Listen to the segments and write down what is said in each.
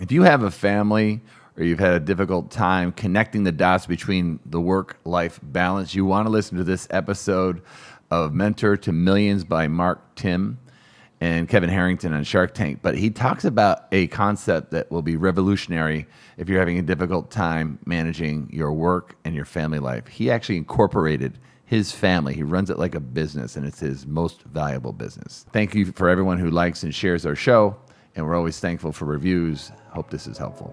If you have a family or you've had a difficult time connecting the dots between the work-life balance, you want to listen to this episode of Mentor to Millions by Timm and Kevin Harrington on Shark Tank. But he talks about a concept that will be revolutionary if you're having a difficult time managing your work and your family life. He actually incorporated his family. He runs it like a business, and it's his most valuable business. Thank you for everyone who likes and shares our show, and we're always thankful for reviews. Hope this is helpful.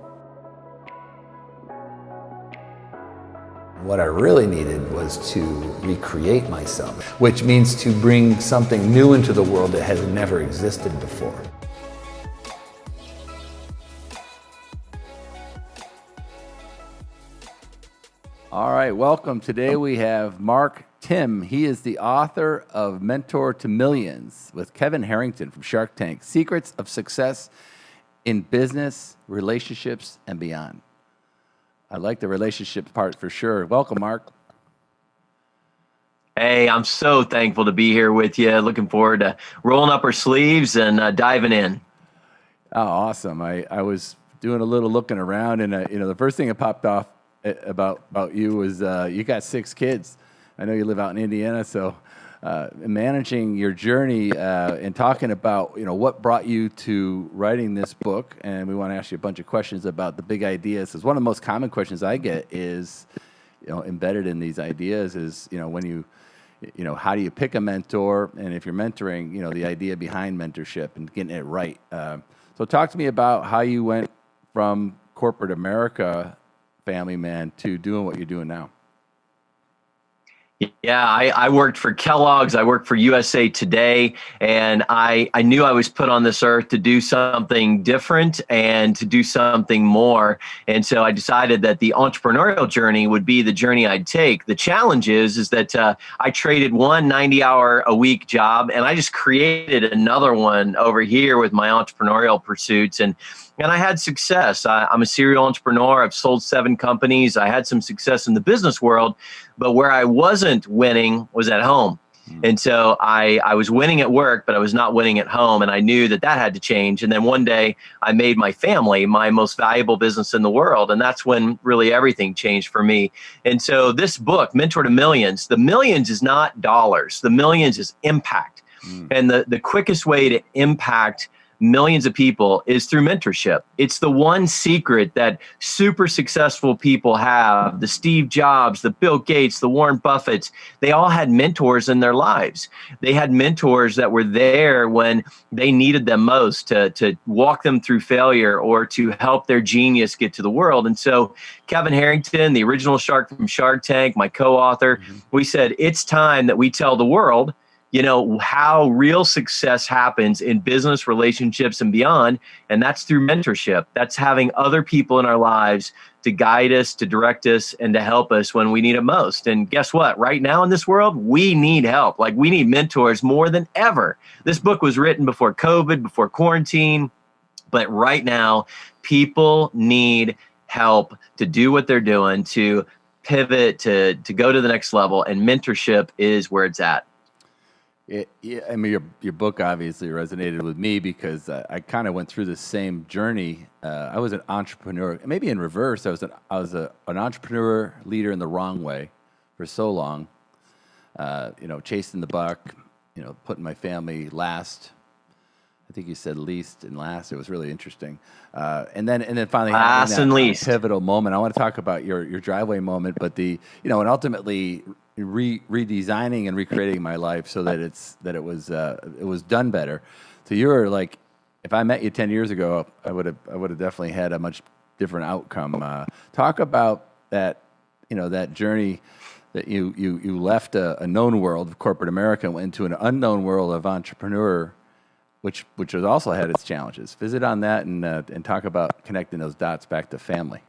What I really needed was to recreate myself, which means to bring something new into the world that has never existed before. All right, welcome. Today we have Timm. He is the author of Mentor to Millions with Kevin Harrington from Shark Tank, Secrets of Success in Business, Relationships, and Beyond. I like the relationship part for sure. Welcome, Mark. Hey, I'm so thankful to be here with you. Looking forward to rolling up our sleeves and diving in. Oh, awesome. I was doing a little looking around, and the first thing that popped off about you was you got 6 kids. I know you live out in Indiana, so managing your journey and talking about what brought you to writing this book, and we want to ask you a bunch of questions about the big ideas. Because one of the most common questions I get is, embedded in these ideas is, when you how do you pick a mentor, and if you're mentoring, the idea behind mentorship and getting it right. So talk to me about how you went from corporate America, family man, to doing what you're doing now. Yeah, I worked for Kellogg's, I worked for USA Today, and I knew I was put on this earth to do something different and to do something more. And so I decided that the entrepreneurial journey would be the journey I'd take. The challenge is that I traded one 90-hour-a-week job, and I just created another one over here with my entrepreneurial pursuits. And I had success. I'm a serial entrepreneur. I've sold 7 companies. I had some success in the business world, but where I wasn't winning was at home. And so I was winning at work, but I was not winning at home. And I knew that had to change. And then one day I made my family my most valuable business in the world. And that's when really everything changed for me. And so this book, Mentor to Millions, the millions is not dollars. The millions is impact. And the quickest way to impact millions of people is through mentorship. It's the one secret that super successful people have. The Steve Jobs, the Bill Gates, the Warren Buffetts, they all had mentors in their lives. They had mentors that were there when they needed them most to walk them through failure or to help their genius get to the world. And so Kevin Harrington, the original shark from Shark Tank, my co-author, we said, it's time that we tell the world how real success happens in business, relationships, and beyond. And that's through mentorship. That's having other people in our lives to guide us, to direct us, and to help us when we need it most. And guess what? Right now in this world, we need help. Like, we need mentors more than ever. This book was written before COVID, before quarantine. But right now, people need help to do what they're doing, to pivot, to go to the next level. And mentorship is where it's at. Yeah, I mean, your book obviously resonated with me because I kind of went through the same journey. I was an entrepreneur, maybe in reverse. I was an entrepreneur leader in the wrong way for so long. Chasing the buck, putting my family last. I think you said least and last. It was really interesting. And then finally last and least pivotal moment. I want to talk about your driveway moment, but and ultimately redesigning and recreating my life so that it was done better. So you were like, if I met you 10 years ago, I would have definitely had a much different outcome. Talk about that, that journey that you left a known world of corporate America and went into an unknown world of entrepreneur, which has also had its challenges. Visit on that and talk about connecting those dots back to family.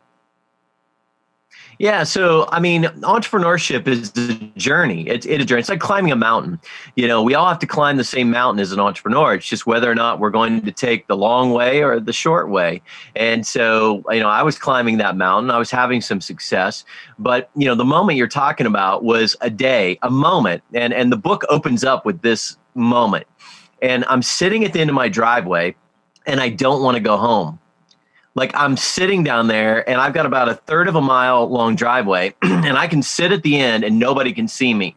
Yeah. So, I mean, entrepreneurship is a journey. It's a journey. It's like climbing a mountain. We all have to climb the same mountain as an entrepreneur. It's just whether or not we're going to take the long way or the short way. And so, I was climbing that mountain. I was having some success. But, the moment you're talking about was a day, a moment. And the book opens up with this moment. And I'm sitting at the end of my driveway and I don't want to go home. Like I'm sitting down there and I've got about a third of a mile long driveway and I can sit at the end and nobody can see me.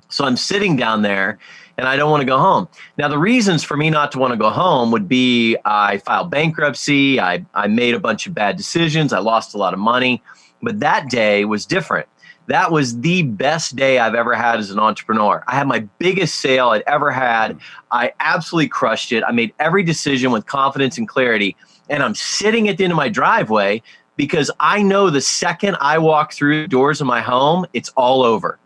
So I'm sitting down there and I don't want to go home. Now, the reasons for me not to want to go home would be I filed bankruptcy. I made a bunch of bad decisions. I lost a lot of money. But that day was different. That was the best day I've ever had as an entrepreneur. I had my biggest sale I'd ever had. I absolutely crushed it. I made every decision with confidence and clarity. And I'm sitting at the end of my driveway because I know the second I walk through the doors of my home, it's all over.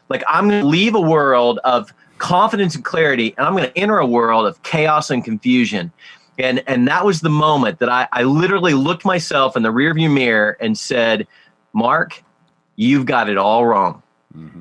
Like I'm going to leave a world of confidence and clarity, and I'm going to enter a world of chaos and confusion. And that was the moment that I literally looked myself in the rearview mirror and said, Mark, you've got it all wrong.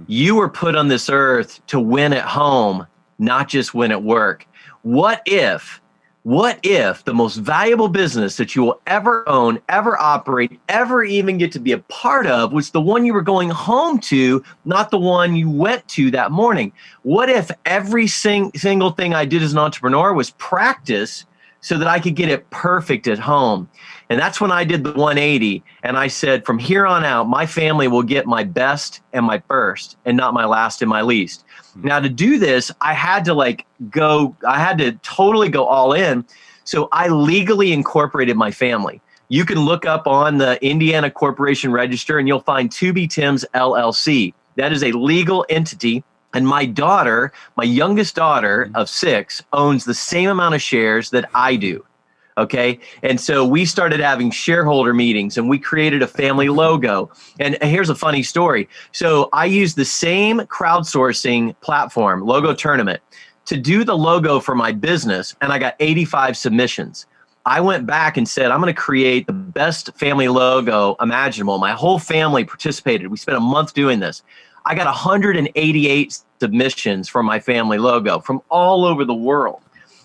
You were put on this earth to win at home, not just win at work. What if the most valuable business that you will ever own, ever operate, ever even get to be a part of was the one you were going home to, not the one you went to that morning? What if every single thing I did as an entrepreneur was practice so that I could get it perfect at home? And that's when I did the 180. And I said, from here on out, my family will get my best and my first and not my last and my least. Now, to do this, I had to totally go all in. So I legally incorporated my family. You can look up on the Indiana Corporation Register and you'll find To Be Timm's LLC. That is a legal entity. And my daughter, my youngest daughter of 6, owns the same amount of shares that I do. Okay. And so we started having shareholder meetings and we created a family logo. And here's a funny story. So I used the same crowdsourcing platform, Logo Tournament, to do the logo for my business. And I got 85 submissions. I went back and said, I'm going to create the best family logo imaginable. My whole family participated. We spent a month doing this. I got 188 submissions for my family logo from all over the world.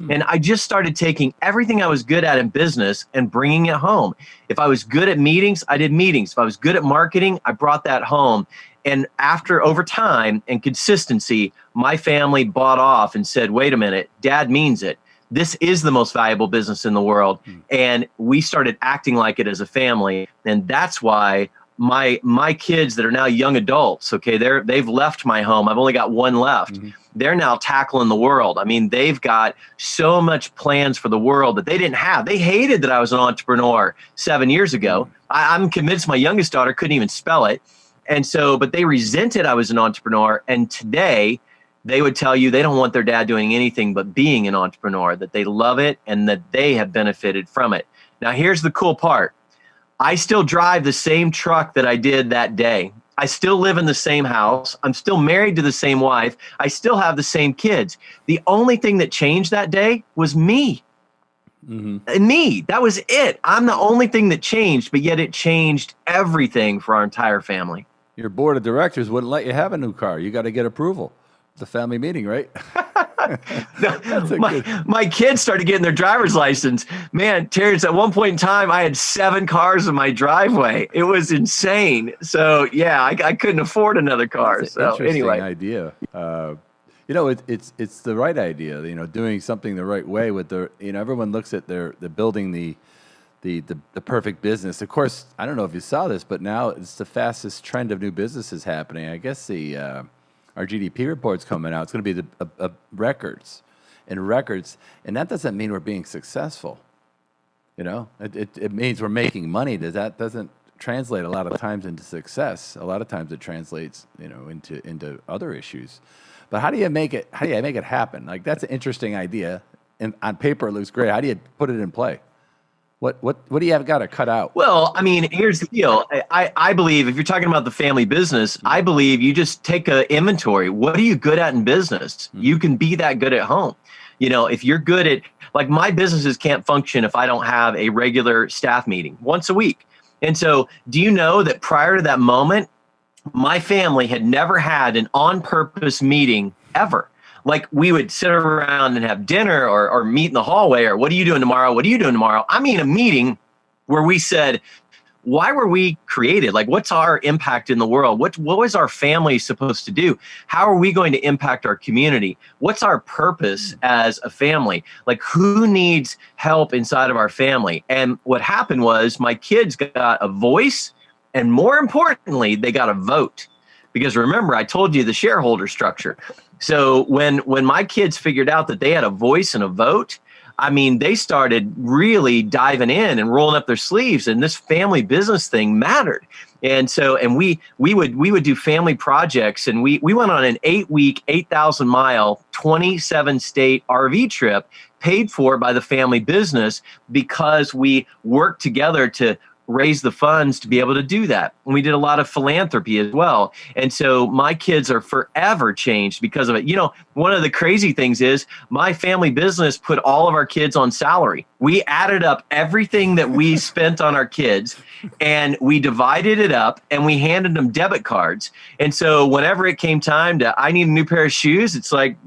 And I just started taking everything I was good at in business and bringing it home. If I was good at meetings, I did meetings. If I was good at marketing, I brought that home. And over time and consistency, my family bought off and said, wait a minute, Dad means it. This is the most valuable business in the world. And we started acting like it as a family. And that's why my kids that are now young adults, okay, they've left my home. I've only got one left. They're now tackling the world. I mean, they've got so much plans for the world that they didn't have. They hated that I was an entrepreneur 7 years ago. I'm convinced my youngest daughter couldn't even spell it. And so, but they resented I was an entrepreneur. And today they would tell you they don't want their dad doing anything but being an entrepreneur, that they love it and that they have benefited from it. Now, here's the cool part. I still drive the same truck that I did that day. I still live in the same house. I'm still married to the same wife. I still have the same kids. The only thing that changed that day was me. And me. That was it. I'm the only thing that changed, but yet it changed everything for our entire family. Your board of directors wouldn't let you have a new car. You got to get approval. It's a family meeting, right? My kids started getting their driver's license. Man, Terrance, at one point in time, I had 7 cars in my driveway. It was insane. So yeah, I couldn't afford another car. That's so interesting anyway, idea. It's the right idea. Doing something the right way with everyone looks at they're building the perfect business. Of course, I don't know if you saw this, but now it's the fastest trend of new businesses happening. I guess our GDP report's coming out. It's going to be the records, and that doesn't mean we're being successful. It means we're making money. That doesn't translate a lot of times into success. A lot of times it translates, into other issues. But how do you make it happen? Like, that's an interesting idea, and on paper it looks great. How do you put it in play? What do you have got to cut out? Well, I mean, here's the deal. I believe if you're talking about the family business, I believe you just take an inventory. What are you good at in business? You can be that good at home. If you're good at, like, my businesses can't function if I don't have a regular staff meeting once a week. And so do you know that prior to that moment, my family had never had an on-purpose meeting ever? Like, we would sit around and have dinner or meet in the hallway, or what are you doing tomorrow? What are you doing tomorrow? I mean, a meeting where we said, why were we created? Like, what's our impact in the world? What was our family supposed to do? How are we going to impact our community? What's our purpose as a family? Like, who needs help inside of our family? And what happened was my kids got a voice, and more importantly, they got a vote. Because remember, I told you the shareholder structure. So when my kids figured out that they had a voice and a vote, I mean, they started really diving in and rolling up their sleeves, and this family business thing mattered. And so, and we would do family projects, and we went on an 8-week, 8,000-mile, 27-state RV trip paid for by the family business because we worked together to raise the funds to be able to do that. And we did a lot of philanthropy as well. And so my kids are forever changed because of it. You know, one of the crazy things is my family business put all of our kids on salary. We added up everything that we spent on our kids, and we divided it up, and we handed them debit cards. And so whenever it came time to, I need a new pair of shoes, it's like,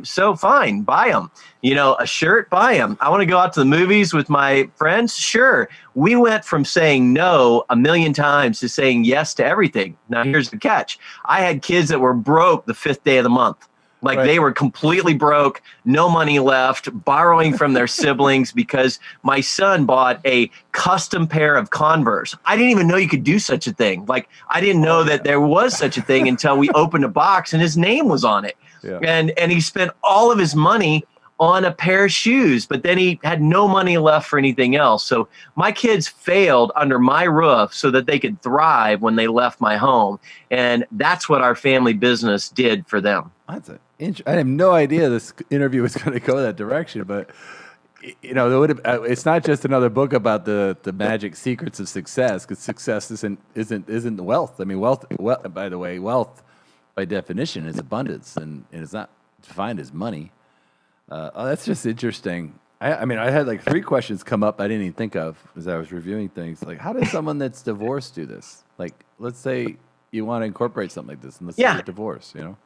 so fine, buy them. You know, a shirt, buy them. I want to go out to the movies with my friends. Sure. We went from saying no a million times to saying yes to everything. Now, here's the catch. I had kids that were broke the 5th day of the month. Like, right. They were completely broke, no money left, borrowing from their siblings because my son bought a custom pair of Converse. I didn't even know you could do such a thing. Like, I didn't know that there was such a thing until we opened a box and his name was on it. Yeah. And he spent all of his money on a pair of shoes, but then he had no money left for anything else. So my kids failed under my roof so that they could thrive when they left my home. And that's what our family business did for them. I have no idea this interview was going to go that direction, but you know, it's not just another book about the magic secrets of success, because success isn't wealth. I mean, wealth, by the way, wealth by definition is abundance, and it's not defined as money. That's just interesting. I mean, I had like 3 questions come up I didn't even think of as I was reviewing things. Like, how does someone that's divorced do this? Like, let's say you want to incorporate something like this, and let's say you're divorced, you know?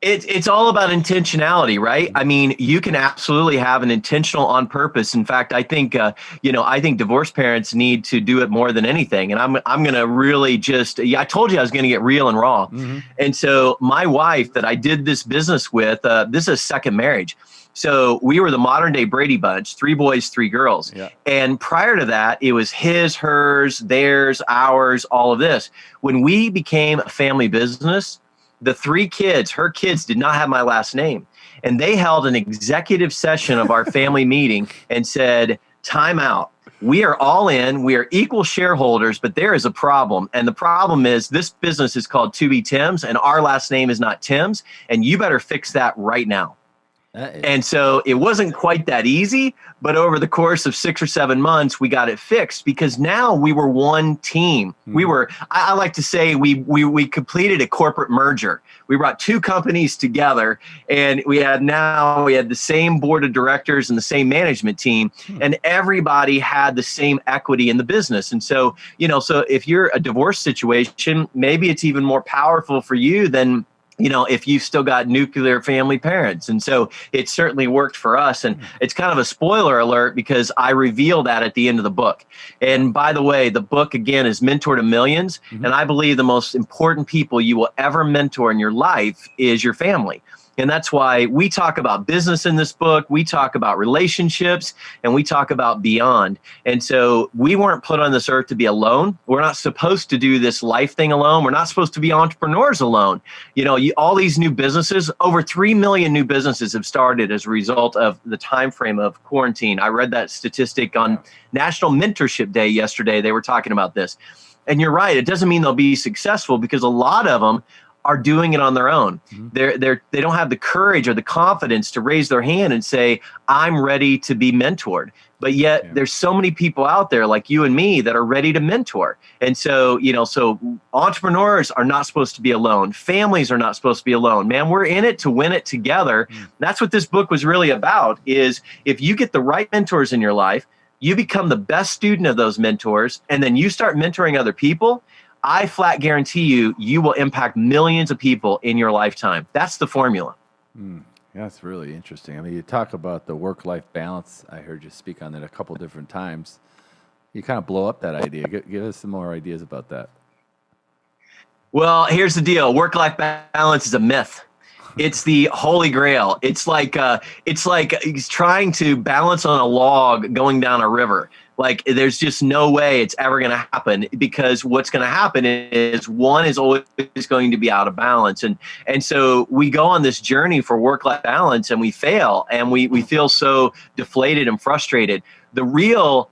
It's all about intentionality, right? I mean, you can absolutely have an intentional on purpose. In fact, I think, I think divorced parents need to do it more than anything. And I'm going to really I told you I was going to get real and raw. Mm-hmm. And so my wife that I did this business with, this is a second marriage. So we were the modern day Brady Bunch, 3 boys, 3 girls. Yeah. And prior to that, it was his, hers, theirs, ours, all of this. When we became a family business, the 3 kids, her kids, did not have my last name. And they held an executive session of our family meeting and said, time out. We are all in. We are equal shareholders, but there is a problem. And the problem is this business is called To Be Timm's, and our last name is not Timm's. And you better fix that right now. And so it wasn't quite that easy, but over the course of 6 or 7 months, we got it fixed because now we were one team. Mm-hmm. We were, I like to say we completed a corporate merger. We brought 2 companies together, and we had the same board of directors and the same management team, and everybody had the same equity in the business. And so, so if you're a divorce situation, maybe it's even more powerful for you than if you've still got nuclear family parents. And so it certainly worked for us. And it's kind of a spoiler alert because I reveal that at the end of the book. And by the way, the book, again, is Mentor to Millions. Mm-hmm. And I believe the most important people you will ever mentor in your life is your family. And that's why we talk about business in this book. We talk about relationships, and we talk about beyond. And so we weren't put on this earth to be alone. We're not supposed to do this life thing alone. We're not supposed to be entrepreneurs alone. All these new businesses, over 3 million new businesses have started as a result of the time frame of quarantine. I read that statistic on National Mentorship Day yesterday. They were talking about this. And you're right. It doesn't mean they'll be successful because a lot of them are doing it on their own. Mm-hmm. They don't have the courage or the confidence to raise their hand and say, I'm ready to be mentored. But yet there's so many people out there like you and me that are ready to mentor. And so, so entrepreneurs are not supposed to be alone. Families are not supposed to be alone. Man, we're in it to win it together. Mm-hmm. That's what this book was really about, is if you get the right mentors in your life, you become the best student of those mentors, and then you start mentoring other people, I flat guarantee you will impact millions of people in your lifetime. That's the formula. Yeah, that's really interesting. I mean, you talk about the work-life balance. I heard you speak on that a couple different times. you kind of blow up that idea. Give us some more ideas about that. Well, here's the deal. Work-life balance is a myth. It's the holy grail. It's like he's trying to balance on a log going down a river. Like, there's just no way it's ever going to happen, because what's going to happen is one is always going to be out of balance. And so we go on this journey for work-life balance and we fail, and we feel so deflated and frustrated. The real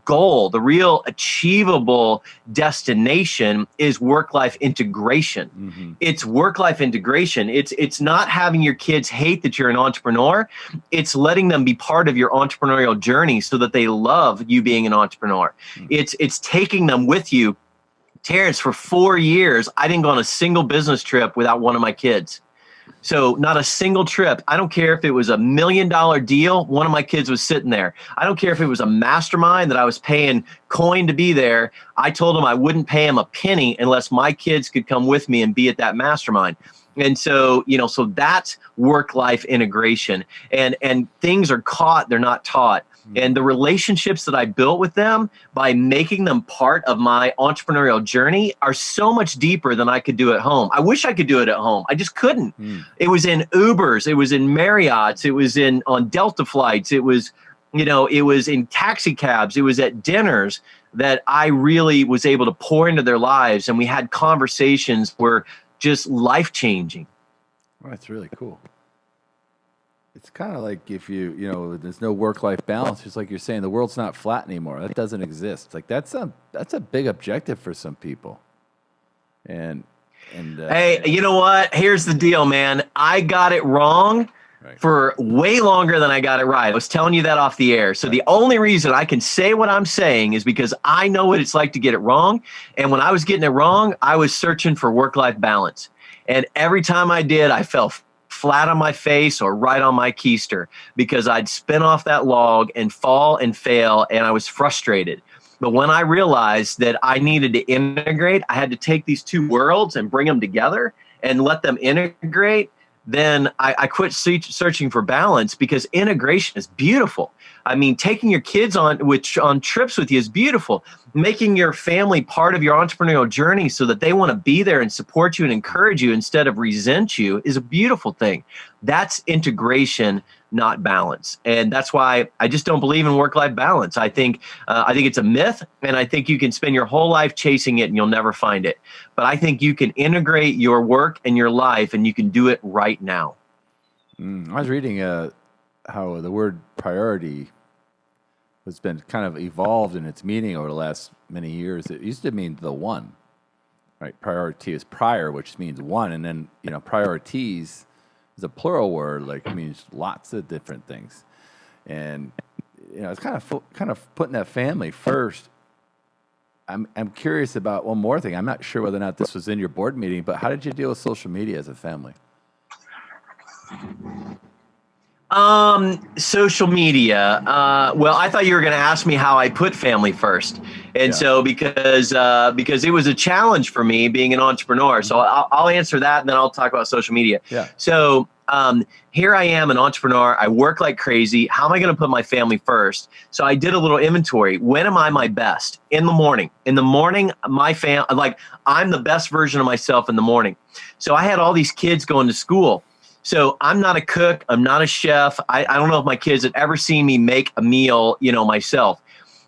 goal, the real achievable destination is work-life integration. Mm-hmm. It's work-life integration. It's not having your kids hate that you're an entrepreneur. It's letting them be part of your entrepreneurial journey so that they love you being an entrepreneur. Mm-hmm. It's taking them with you. Terrance, for 4 years, I didn't go on a single business trip without one of my kids. So not a single trip. I don't care if it was $1 million deal, one of my kids was sitting there. I don't care if it was a mastermind that I was paying coin to be there. I told them I wouldn't pay them a penny unless my kids could come with me and be at that mastermind. And so, so that's work-life integration. And things are caught, they're not taught. And the relationships that I built with them by making them part of my entrepreneurial journey are so much deeper than I could do at home. I wish I could do it at home. I just couldn't. It was in Ubers. It was in Marriott's. It was on Delta flights. It was, it was in taxi cabs. It was at dinners that I really was able to pour into their lives. And we had conversations were just life-changing. Well, that's really cool. It's kind of like if there's no work-life balance. Just like you're saying, the world's not flat anymore. That doesn't exist. Like that's a big objective for some people. And hey, you know what? Here's the deal, man. I got it wrong for way longer than I got it right. I was telling you that off the air. So the only reason I can say what I'm saying is because I know what it's like to get it wrong. And when I was getting it wrong, I was searching for work-life balance. And every time I did, I fell flat on my face or right on my keister because I'd spin off that log and fall and fail, and I was frustrated. But when I realized that I needed to integrate, I had to take these two worlds and bring them together and let them integrate, then I quit searching for balance, because integration is beautiful. I mean, taking your kids on trips with you is beautiful. Making your family part of your entrepreneurial journey so that they want to be there and support you and encourage you instead of resent you is a beautiful thing. That's integration, not balance. And that's why I just don't believe in work-life balance. I think it's a myth, and I think you can spend your whole life chasing it and you'll never find it. But I think you can integrate your work and your life, and you can do it right now. I was reading how the word priority has been kind of evolved in its meaning over the last many years. It used to mean the one, right? Priority is prior, which means one, and then priorities is a plural word, like it means lots of different things. And it's kind of putting that family first. I'm curious about one more thing. I'm not sure whether or not this was in your board meeting, but how did you deal with social media as a family? Social media. Well, I thought you were going to ask me how I put family first. And so because it was a challenge for me being an entrepreneur. So I'll answer that, and then I'll talk about social media. Yeah. So, here I am, an entrepreneur. I work like crazy. How am I going to put my family first? So I did a little inventory. When am I my best? In the morning. In the morning, I'm the best version of myself in the morning. So I had all these kids going to school. So I'm not a cook. I'm not a chef. I don't know if my kids had ever seen me make a meal, myself.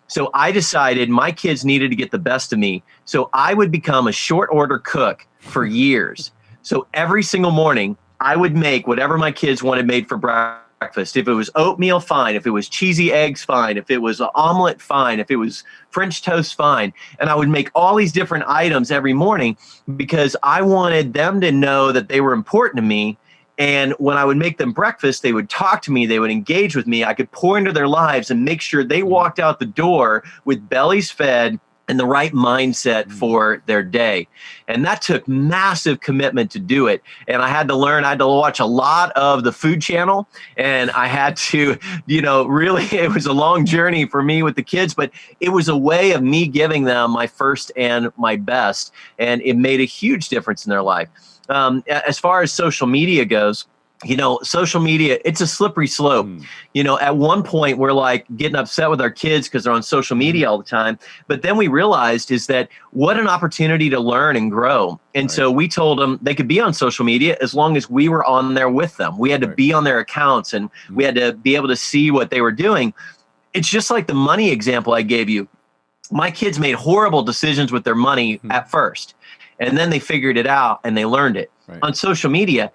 So I decided my kids needed to get the best of me. So I would become a short order cook for years. So every single morning, I would make whatever my kids wanted made for breakfast. If it was oatmeal, fine. If it was cheesy eggs, fine. If it was an omelet, fine. If it was French toast, fine. And I would make all these different items every morning because I wanted them to know that they were important to me. And when I would make them breakfast, they would talk to me, they would engage with me. I could pour into their lives and make sure they walked out the door with bellies fed and the right mindset for their day. And that took massive commitment to do it. And I had to watch a lot of the Food Channel, and I had to, really, it was a long journey for me with the kids, but it was a way of me giving them my first and my best. And it made a huge difference in their life. As far as social media goes, social media, it's a slippery slope. At one point we're like getting upset with our kids because they're on social media all the time. But then we realized is that what an opportunity to learn and grow. And so we told them they could be on social media as long as we were on there with them. We had to be on their accounts and we had to be able to see what they were doing. It's just like the money example I gave you. My kids made horrible decisions with their money at first, and then they figured it out and they learned it. On social media,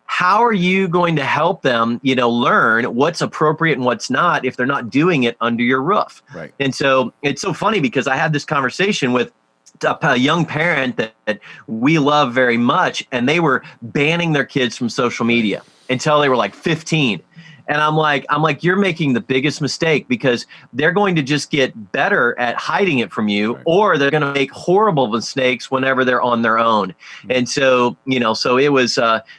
how are you going to help them, learn what's appropriate and what's not if they're not doing it under your roof? Right. And so it's so funny because I had this conversation with a young parent that we love very much, and they were banning their kids from social media until they were like 15. And I'm like, you're making the biggest mistake because they're going to just get better at hiding it from you, or they're going to make horrible mistakes whenever they're on their own. And so, so it was,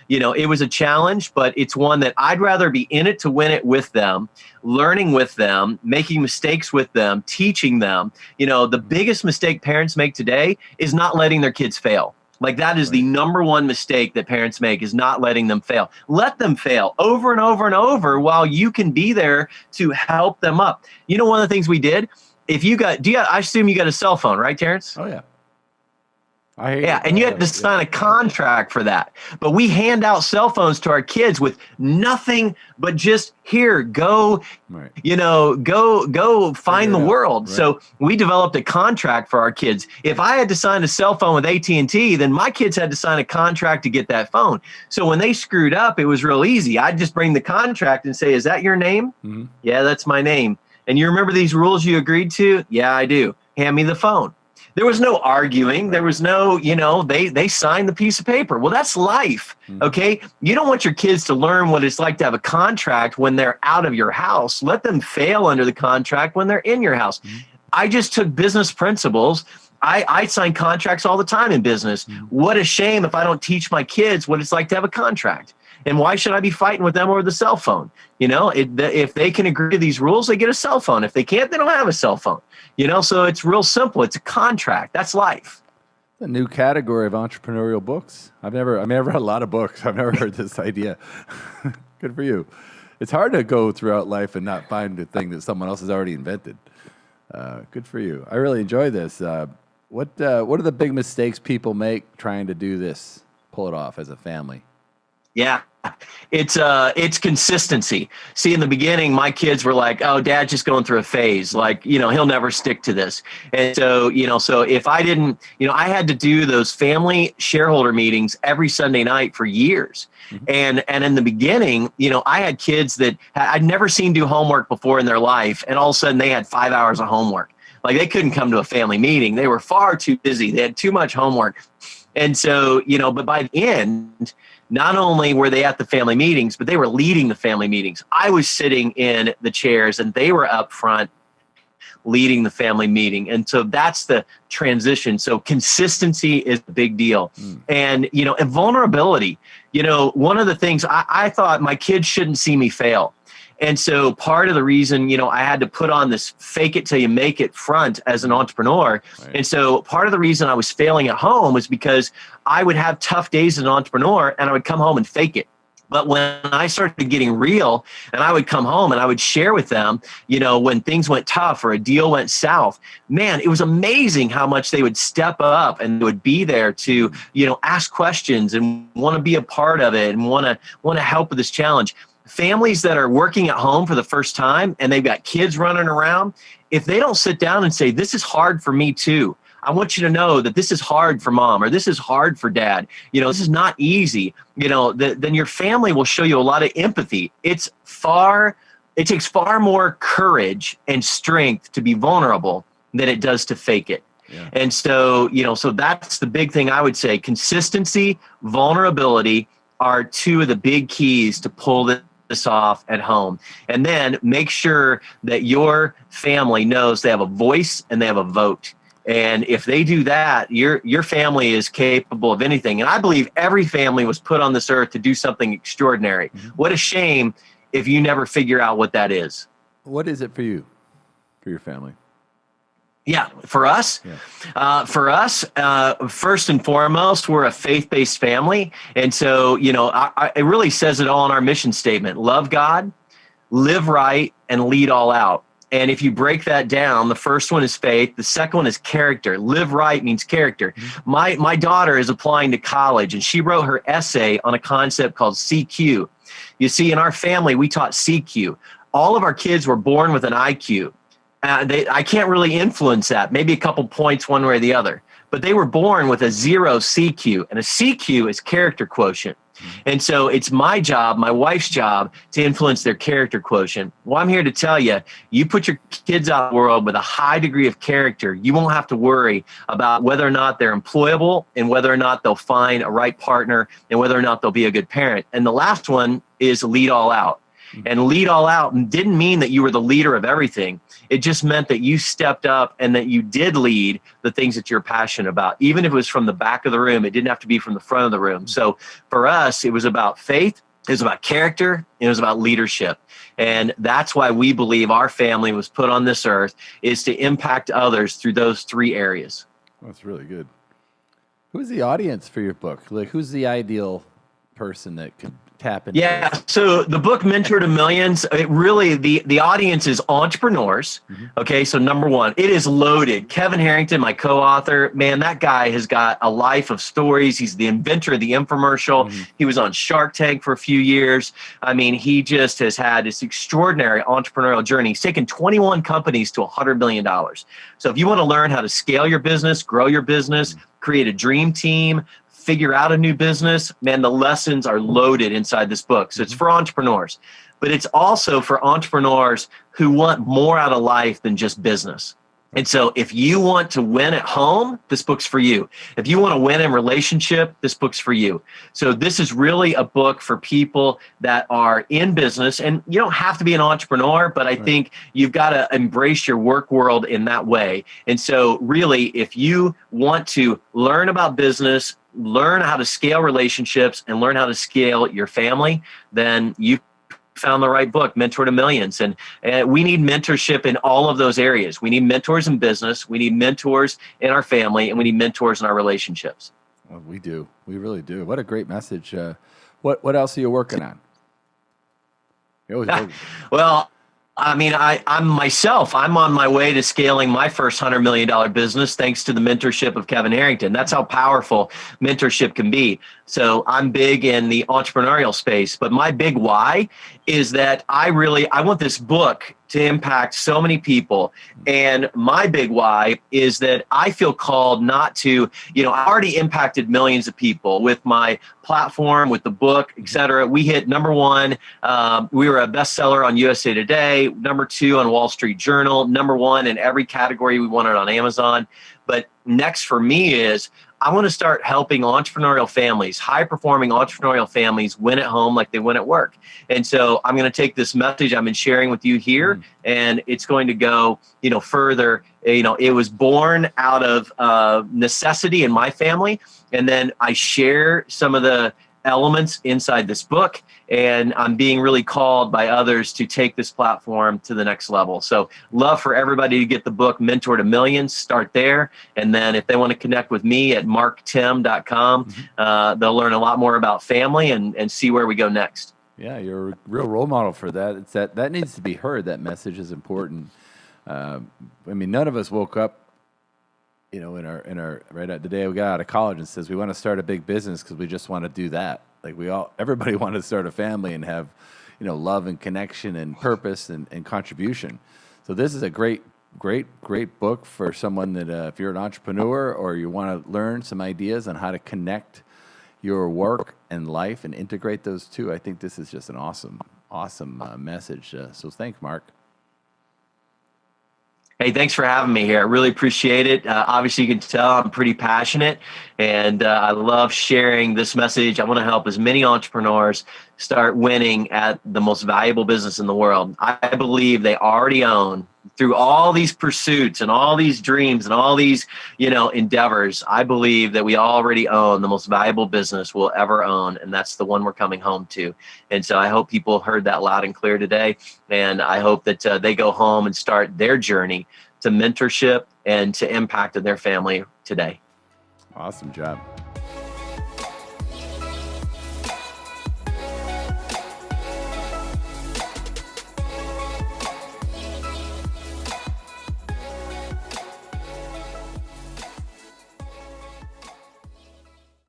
it was a challenge, but it's one that I'd rather be in it to win it with them, learning with them, making mistakes with them, teaching them. The biggest mistake parents make today is not letting their kids fail. Like that is the number one mistake that parents make, is not letting them fail. Let them fail over and over and over while you can be there to help them up. One of the things we did, I assume you got a cell phone, right, Terrance? Oh yeah. And you had to sign a contract for that. But we hand out cell phones to our kids with nothing but just here, go, go find the world. Right. So we developed a contract for our kids. If I had to sign a cell phone with AT&T, then my kids had to sign a contract to get that phone. So when they screwed up, it was real easy. I'd just bring the contract and say, is that your name? Mm-hmm. Yeah, that's my name. And you remember these rules you agreed to? Yeah, I do. Hand me the phone. There was no arguing. There was no, they signed the piece of paper. Well, that's life, okay? You don't want your kids to learn what it's like to have a contract when they're out of your house. Let them fail under the contract when they're in your house. I just took business principles. I sign contracts all the time in business. What a shame if I don't teach my kids what it's like to have a contract. And why should I be fighting with them over the cell phone? If they can agree to these rules, they get a cell phone. If they can't, they don't have a cell phone. So it's real simple. It's a contract. That's life. A new category of entrepreneurial books. I've never read a lot of books. I've never heard this idea. Good for you. It's hard to go throughout life and not find the thing that someone else has already invented. Good for you. I really enjoy this. What are the big mistakes people make trying to do this, pull it off as a family? Yeah, it's consistency. See, in the beginning, my kids were like, "Oh, Dad's just going through a phase. Like, he'll never stick to this." And so, so if I didn't, I had to do those family shareholder meetings every Sunday night for years. And in the beginning, I had kids that I'd never seen do homework before in their life, and all of a sudden they had 5 hours of homework. Like they couldn't come to a family meeting. They were far too busy. They had too much homework. And so, but by the end, not only were they at the family meetings, but they were leading the family meetings. I was sitting in the chairs and they were up front leading the family meeting. And so that's the transition. So consistency is a big deal. And, and vulnerability, one of the things I thought my kids shouldn't see me fail. And so part of the reason, I had to put on this fake it till you make it front as an entrepreneur. Right. And so part of the reason I was failing at home was because I would have tough days as an entrepreneur and I would come home and fake it. But when I started getting real and I would come home and I would share with them, when things went tough or a deal went south, man, it was amazing how much they would step up and they would be there to, ask questions and want to be a part of it and want to help with this challenge. Families that are working at home for the first time and they've got kids running around, if they don't sit down and say, this is hard for me too. I want you to know that this is hard for mom or this is hard for dad. This is not easy. Then your family will show you a lot of empathy. It takes far more courage and strength to be vulnerable than it does to fake it. Yeah. And so, so that's the big thing I would say. Consistency, vulnerability are two of the big keys to pull this off at home. And then make sure that your family knows they have a voice and they have a vote. And if they do that, your family is capable of anything. And I believe every family was put on this earth to do something extraordinary. What a shame if you never figure out what that is. What is it for you, for your family? Yeah, for us, first and foremost, we're a faith-based family. And so, it really says it all in our mission statement: love God, live right, and lead all out. And if you break that down, the first one is faith. The second one is character. Live right means character. My daughter is applying to college, and she wrote her essay on a concept called CQ. You see, in our family, we taught CQ. All of our kids were born with an IQ. I can't really influence that, maybe a couple points one way or the other. But they were born with a 0 CQ, and a CQ is character quotient. And so it's my job, my wife's job, to influence their character quotient. Well, I'm here to tell you, you put your kids out in the world with a high degree of character, you won't have to worry about whether or not they're employable and whether or not they'll find a right partner and whether or not they'll be a good parent. And the last one is lead all out. And lead all out didn't mean that you were the leader of everything. It just meant that you stepped up and that you did lead the things that you're passionate about. Even if it was from the back of the room, it didn't have to be from the front of the room. So for us, it was about faith, it was about character, and it was about leadership. And that's why we believe our family was put on this earth, is to impact others through those 3 areas. That's really good. Who's the audience for your book? Like, who's the ideal person that could tap into? Yeah. So the book Mentor to Millions, it really, the audience is entrepreneurs. Okay. So number one, it is loaded. Kevin Harrington, my co-author, man, that guy has got a life of stories. He's the inventor of the infomercial. He was on Shark Tank for a few years. I mean, he just has had this extraordinary entrepreneurial journey. He's taken 21 companies to $100 million. So if you want to learn how to scale your business, grow your business, create a dream team, figure out a new business, man, the lessons are loaded inside this book. So it's for entrepreneurs, but it's also for entrepreneurs who want more out of life than just business. And so if you want to win at home, this book's for you. If you want to win in relationship, this book's for you. So this is really a book for people that are in business, and you don't have to be an entrepreneur, but I think you've got to embrace your work world in that way. And so really, if you want to learn about business, learn how to scale relationships, and learn how to scale your family, then you found the right book, Mentor to Millions. And we need mentorship in all of those areas. We need mentors in business, we need mentors in our family, and we need mentors in our relationships. Well, we do. We really do. What a great message. What else are you working on? Well, I mean, I'm myself. I'm on my way to scaling my first $100 million business thanks to the mentorship of Kevin Harrington. That's how powerful mentorship can be. So I'm big in the entrepreneurial space, but my big why is that I want this book to impact so many people. And my big why is that I feel called not to, I already impacted millions of people with my platform, with the book, et cetera. We hit number 1. We were a bestseller on USA Today, number 2 on Wall Street Journal, number 1 in every category we wanted on Amazon. But next for me is I want to start helping entrepreneurial families, high-performing entrepreneurial families win at home like they win at work. And so I'm going to take this message I've been sharing with you here, and it's going to go, further. It was born out of necessity in my family, and then I share some of the elements inside this book, and I'm being really called by others to take this platform to the next level. So love for everybody to get the book Mentor to Millions, start there. And then if they want to connect with me at marktimm.com, they'll learn a lot more about family and see where we go next. Yeah, you're a real role model for that. It's that needs to be heard. That message is important. None of us woke up, in our right at the day we got out of college and says we want to start a big business because we just want to do that. Like everybody wanted to start a family and have, love and connection and purpose and contribution. So this is a great book for someone that if you're an entrepreneur or you want to learn some ideas on how to connect your work and life and integrate those two. I think this is just an awesome message. So thanks, Mark. Hey, thanks for having me here. I really appreciate it. Obviously, you can tell I'm pretty passionate, and I love sharing this message. I want to help as many entrepreneurs start winning at the most valuable business in the world. I believe they already own, through all these pursuits and all these dreams and all these, endeavors, I believe that we already own the most valuable business we'll ever own, and that's the one we're coming home to. And so I hope people heard that loud and clear today, and I hope that they go home and start their journey to mentorship and to impact in their family today. Awesome job.